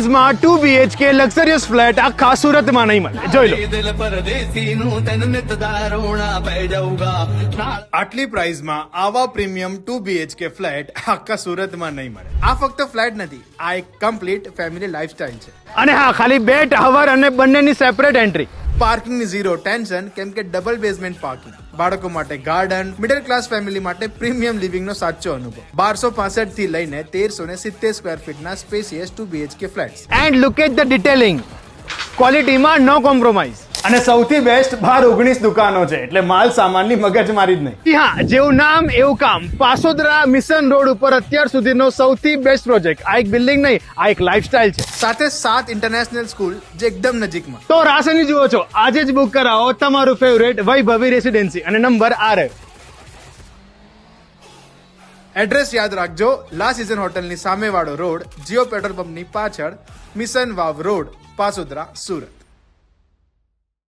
Price में 2 BHK luxurious flat आखा सूरत में नहीं मिले। જોઈ લો આટલી પ્રાઇસ માં આવા પ્રીમિયમ 2 BHK ફ્લેટ આખા સુરત માં નહીં મળે। આ ફક્ત ફ્લેટ નથી, આ એક કમ્પ્લીટ ફેમિલી લાઇફસ્ટાઇલ છે। અને હા, ખાલી 2 ટાવર અને બંનેની સેપરેટ એન્ટ્રી। પાર્કિંગ ની ઝીરો ટેન્શન, કેમ કે ડબલ બેઝમેન્ટ પાર્કિંગ। બાળકો માટે ગાર્ડન, મિડલ ક્લાસ ફેમિલી માટે પ્રીમિયમ લિવિંગ નો સાચો અનુભવ। 1265 થી લઈને 1370 સ્ક્વેર ફીટ ના spacious 2 BHK flats. And look at the detailing, quality માં નો કોમ્પ્રોમાઇઝ। અને સૌથી બેસ્ટ બહાર 19 દુકાનો છે, એટલે માલ સામાનની મગજમારી જ નહીં। હા, જેવું નામ એવું કામ। પાસોદરા મિશન રોડ ઉપર અત્યાર સુધીનો સૌથી બેસ્ટ પ્રોજેક્ટ। આ એક બિલ્ડિંગ નહીં, આ એક લાઇફસ્ટાઇલ છે। સાથે 7 ઇન્ટરનેશનલ સ્કૂલ જે એકદમ નજીકમાં। તો રાસની જુઓ છો, આજે જ બુક કરાવો તમારું ફેવરેટ વૈભવી રેસિડેન્સી અને નંબર આ રહ્યો। એડ્રેસ યાદ રાખજો, લા સિઝન હોટલની સામેવાળો રોડ, જીઓ પેટ્રોલ પંપની પાછળ, મિશન વાવ રોડ, પાસોદરા, સુરત।